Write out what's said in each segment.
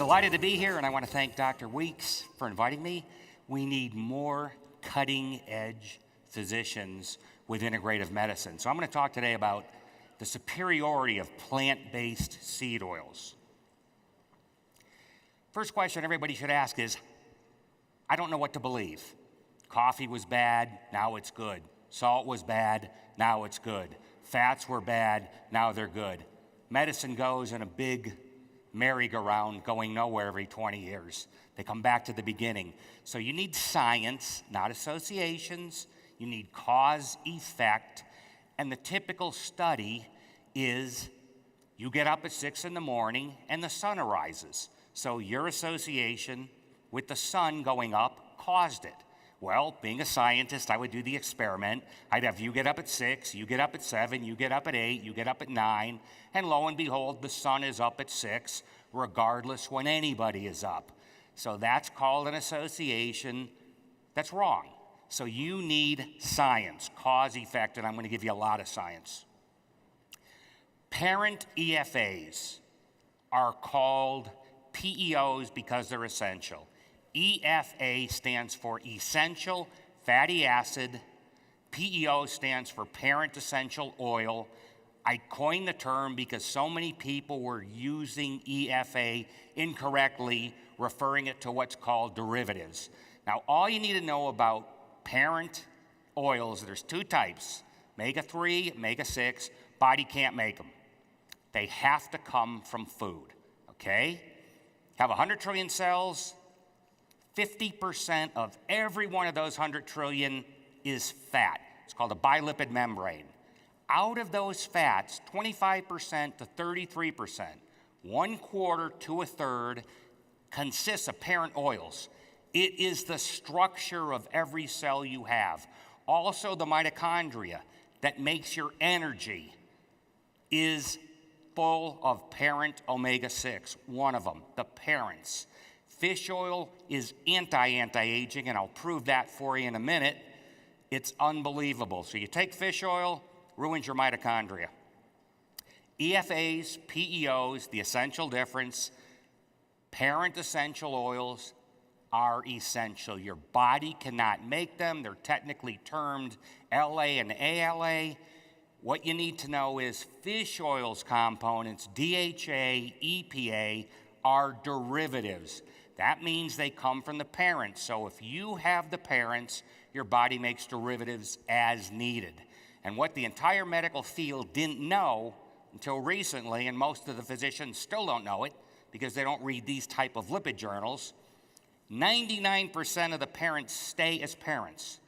delighted to be here, and I want to thank Dr. Weeks for inviting me. We need more cutting-edge physicians with integrative medicine. So I'm going to talk today about the superiority of plant-based seed oils. First question everybody should ask is, I don't know what to believe. Coffee was bad, now it's good. Salt was bad, now it's good. Fats were bad, now they're good. Medicine goes in a big merry-go-round going nowhere every 20 years. They come back to the beginning. So you need science, not associations. You need cause-effect. And the typical study is you get up at 6 in the morning and the sun arises. So your association with the sun going up caused it. Well, being a scientist, I would do the experiment. I'd have you get up at 6, you get up at 7, you get up at 8, you get up at 9, and lo and behold, the sun is up at 6, regardless when anybody is up. So that's called an association. That's wrong. So you need science, cause, effect, and I'm going to give you a lot of science. Parent EFAs are called PEOs because they're essential. EFA stands for essential fatty acid. PEO stands for parent essential oil. I coined the term because so many people were using EFA incorrectly, referring it to what's called derivatives. Now, all you need to know about parent oils, there's two types, omega-3, omega-6. Body can't make them. They have to come from food, okay? Have 100 trillion cells. 50% of every one of those 100 trillion is fat. It's called a bilipid membrane. Out of those fats, 25% to 33%, 1/4 to 1/3, consists of parent oils. It is the structure of every cell you have. Also, the mitochondria that makes your energy is full of parent omega-6, one of them, the parents. Fish oil is anti-aging, and I'll prove that for you in a minute. It's unbelievable. So you take fish oil, ruins your mitochondria. EFAs, PEOs, the essential difference, parent essential oils are essential. Your body cannot make them. They're technically termed LA and ALA. What you need to know is fish oil's components, DHA, EPA, are derivatives. That means they come from the parents. So if you have the parents, your body makes derivatives as needed. And what the entire medical field didn't know until recently, and most of the physicians still don't know it because they don't read these type of lipid journals, 99% of the parents stay as parents.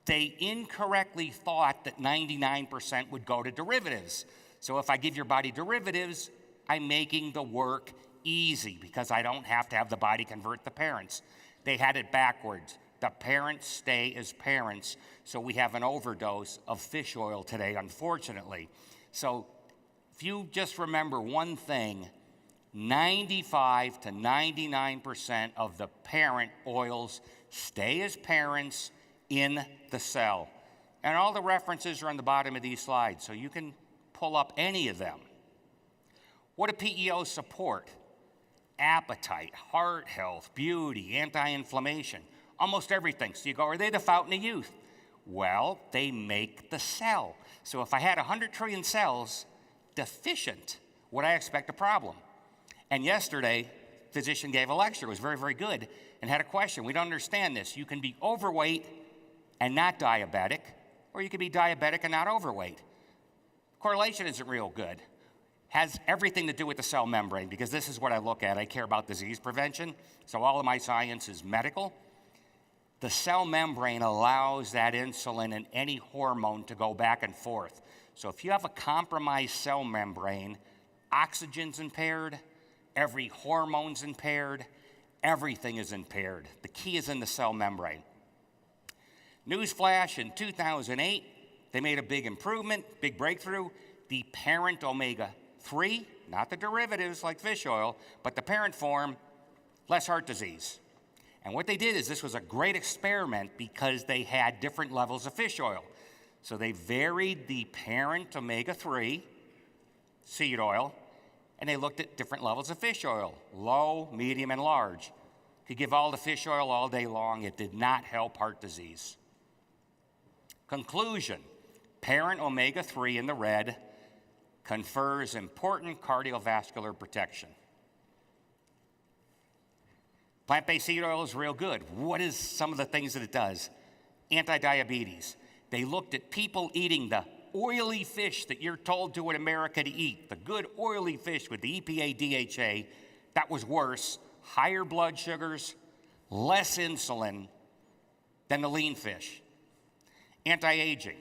They incorrectly thought that 99% would go to derivatives. So if I give your body derivatives, I'm making the work easy because I don't have to have the body convert the parents. They had it backwards. The parents stay as parents, so we have an overdose of fish oil today, unfortunately. So if you just remember one thing, 95 to 99% of the parent oils stay as parents in the cell. And all the references are on the bottom of these slides, so you can pull up any of them. What do PEOs support? Appetite, heart health, beauty, anti-inflammation, almost everything. So you go, are they the fountain of youth? Well, they make the cell. So if I had 100 trillion cells deficient, would I expect a problem? And yesterday, a physician gave a lecture. It was very, very good, and had a question. We don't understand this. You can be overweight and not diabetic, or you can be diabetic and not overweight. Correlation isn't real good. Has everything to do with the cell membrane, because this is what I look at. I care about disease prevention, so all of my science is medical. The cell membrane allows that insulin and any hormone to go back and forth. So if you have a compromised cell membrane, oxygen's impaired, every hormone's impaired, everything is impaired. The key is in the cell membrane. Newsflash, in 2008, they made a big improvement, big breakthrough. The parent omega-3, not the derivatives like fish oil, but the parent form, less heart disease. And what they did is, this was a great experiment because they had different levels of fish oil. So they varied the parent omega-3 seed oil And they looked at different levels of fish oil, low, medium, and large. Could give all the fish oil all day long. It did not help heart disease. Conclusion, parent omega-3 in the red confers important cardiovascular protection. Plant-based seed oil is real good. What is some of the things that it does? Anti-diabetes. They looked at people eating the oily fish that you're told to in America to eat, the good oily fish with the EPA, DHA, that was worse, higher blood sugars, less insulin than the lean fish. Anti-aging,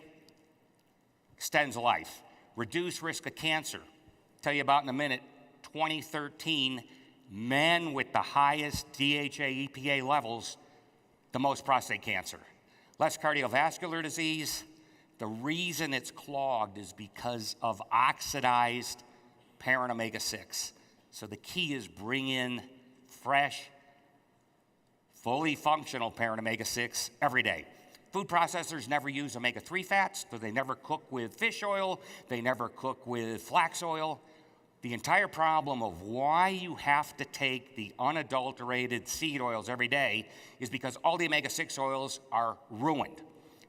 extends life, reduce risk of cancer. Tell you about in a minute, 2013, men with the highest DHA, EPA levels, the most prostate cancer. Less cardiovascular disease. The reason it's clogged is because of oxidized parent omega-6. So the key is bring in fresh, fully functional parent omega-6 every day. Food processors never use omega-3 fats, so they never cook with fish oil, they never cook with flax oil. The entire problem of why you have to take the unadulterated seed oils every day is because all the omega-6 oils are ruined.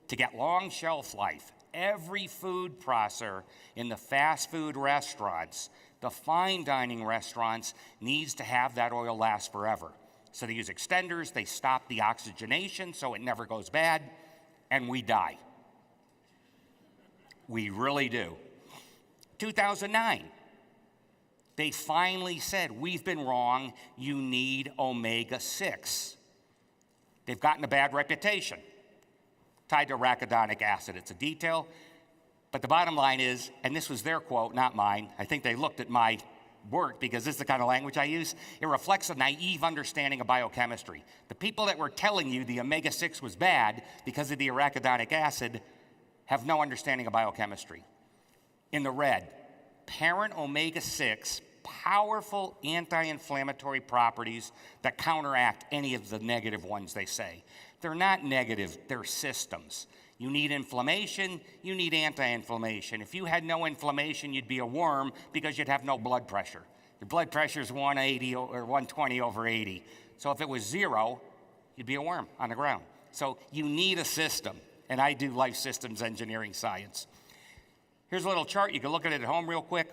To get long shelf life, every food processor in the fast food restaurants, the fine dining restaurants, needs to have that oil last forever. So they use extenders, they stop the oxygenation so it never goes bad, and we die. We really do. 2009, they finally said, we've been wrong, you need omega-6. They've gotten a bad reputation, tied to arachidonic acid. It's a detail, but the bottom line is, and this was their quote, not mine, I think they looked at my work because this is the kind of language I use, it reflects a naive understanding of biochemistry. The people that were telling you the omega-6 was bad because of the arachidonic acid have no understanding of biochemistry. In the red, parent omega-6, powerful anti-inflammatory properties that counteract any of the negative ones they say. They're not negative, they're systems. You need inflammation, you need anti-inflammation. If you had no inflammation, you'd be a worm because you'd have no blood pressure. Your blood pressure is 180 or 120 over 80. So if it was 0, you'd be a worm on the ground. So you need a system, and I do life systems engineering science. Here's a little chart. You can look at it at home real quick.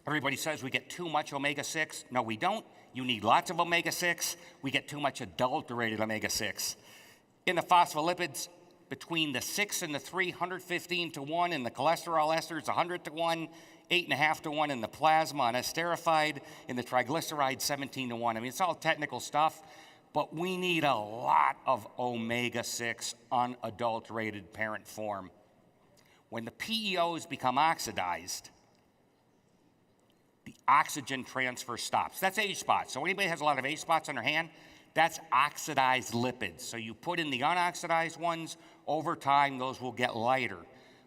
Everybody says we get too much omega-6. No, we don't. You need lots of omega-6. We get too much adulterated omega-6. In the phospholipids, between the 6 and the 3, 115 to 1. In the cholesterol esters, 100 to 1. 8.5 to 1 in the plasma on esterified. In the triglycerides, 17 to 1. I mean, it's all technical stuff, but we need a lot of omega-6 unadulterated parent form. When the PEOs become oxidized, the oxygen transfer stops. That's age spots. So anybody has a lot of age spots on their hand, that's oxidized lipids. So you put in the unoxidized ones, over time those will get lighter.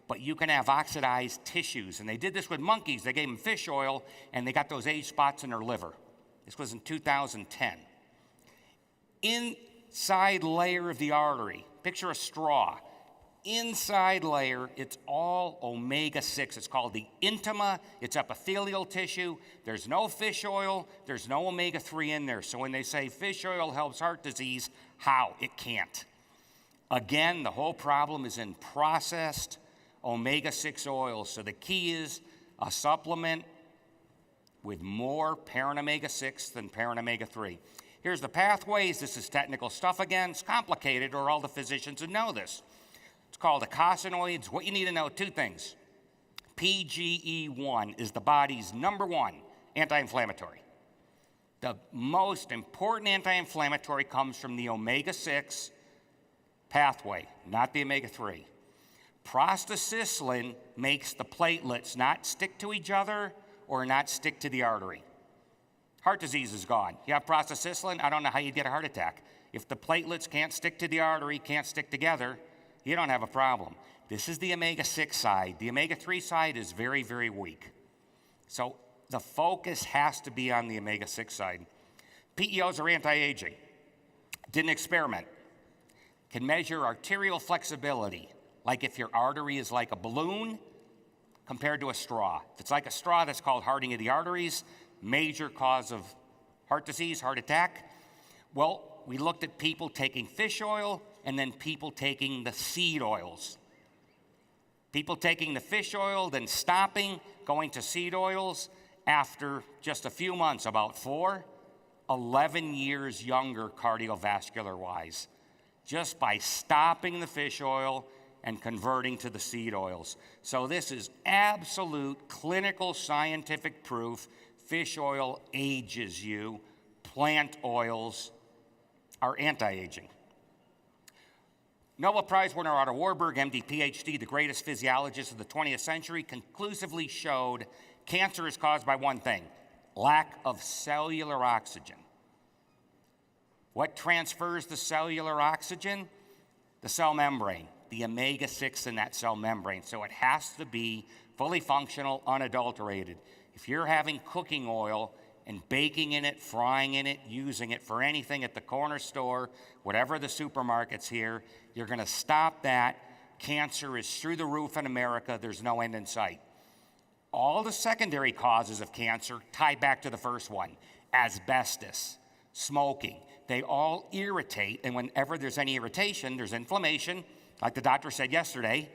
But you can have oxidized tissues. And they did this with monkeys. They gave them fish oil and they got those age spots in their liver. This was in 2010. Inside layer of the artery, picture a straw. Inside layer, it's all omega-6. It's called the intima. It's epithelial tissue. There's no fish oil. There's no omega-3 in there. So when they say fish oil helps heart disease, how? It can't. Again, the whole problem is in processed omega-6 oils. So the key is a supplement with more parent omega-6 than parent omega-3. Here's the pathways. This is technical stuff again. It's complicated, or all the physicians would know this. It's called eicosanoids. What you need to know, 2 things. PGE1 is the body's #1 anti-inflammatory. The most important anti-inflammatory comes from the omega-6 pathway, not the omega-3. Prostacyclin makes the platelets not stick to each other or not stick to the artery. Heart disease is gone. You have prostacyclin, I don't know how you'd get a heart attack. If the platelets can't stick to the artery, can't stick together, you don't have a problem. This is the omega-6 side. The omega-3 side is very, very weak. So the focus has to be on the omega-6 side. PEOs are anti-aging. Did an experiment. Can measure arterial flexibility, like if your artery is like a balloon compared to a straw. If it's like a straw, that's called hardening of the arteries. major cause of heart disease, heart attack. Well, we looked at people taking fish oil and then people taking the seed oils. People taking the fish oil, then stopping, going to seed oils. After just a few months, about 11 years younger cardiovascular-wise, just by stopping the fish oil and converting to the seed oils. So this is absolute clinical scientific proof. Fish oil ages you. Plant oils are anti-aging. Nobel Prize winner Otto Warburg, MD, PhD, the greatest physiologist of the 20th century, conclusively showed cancer is caused by one thing: lack of cellular oxygen. What transfers the cellular oxygen? The cell membrane, the omega-6 in that cell membrane. So it has to be fully functional, unadulterated. If you're having cooking oil and baking in it, frying in it, using it for anything at the corner store, whatever the supermarkets here, you're going to stop that. Cancer is through the roof in America. There's no end in sight. All the secondary causes of cancer tie back to the first one: asbestos, smoking. They all irritate, and whenever there's any irritation, there's inflammation. Like the doctor said yesterday,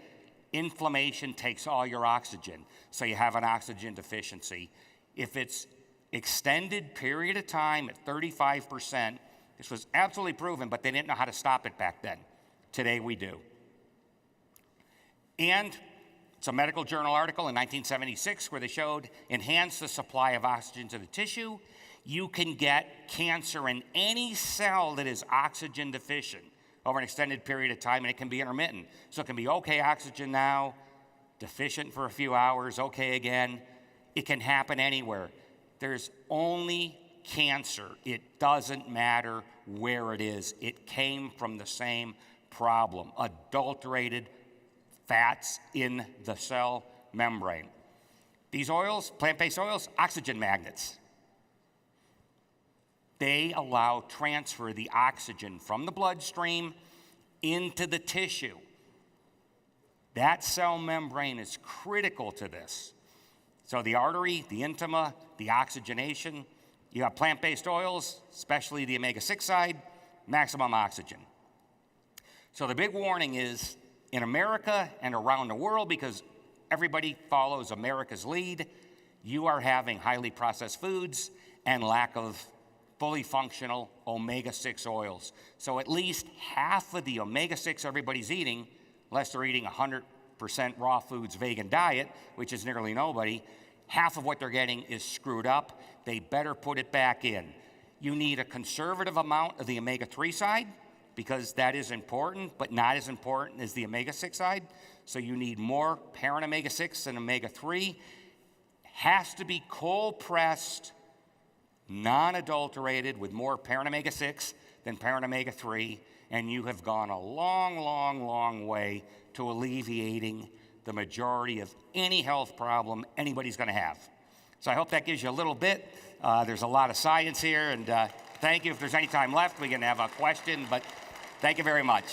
inflammation takes all your oxygen, so you have an oxygen deficiency. If it's extended period of time at 35%, this was absolutely proven, but they didn't know how to stop it back then. Today we do. And it's a medical journal article in 1976 where they showed enhance the supply of oxygen to the tissue. You can get cancer in any cell that is oxygen deficient over an extended period of time, and it can be intermittent. So it can be okay oxygen now, deficient for a few hours, okay again. It can happen anywhere. There's only cancer. It doesn't matter where it is. It came from the same problem: adulterated fats in the cell membrane. These oils, plant-based oils, oxygen magnets. They allow transfer of the oxygen from the bloodstream into the tissue. That cell membrane is critical to this. So the artery, the intima, the oxygenation, you have plant-based oils, especially the omega-6 side, maximum oxygen. So the big warning is, in America and around the world, because everybody follows America's lead, you are having highly processed foods and lack of fully functional omega-6 oils. So at least half of the omega-6 everybody's eating, unless they're eating 100% raw foods vegan diet, which is nearly nobody, half of what they're getting is screwed up. They better put it back in. You need a conservative amount of the omega-3 side, because that is important, but not as important as the omega-6 side. So you need more parent omega-6 than omega-3. Has to be cold-pressed, non-adulterated, with more parent omega-6 than parent omega-3, and you have gone a long, long, long way to alleviating the majority of any health problem anybody's going to have. So I hope that gives you a little bit. There's a lot of science here, and thank you. If there's any time left, we can have a question, but thank you very much.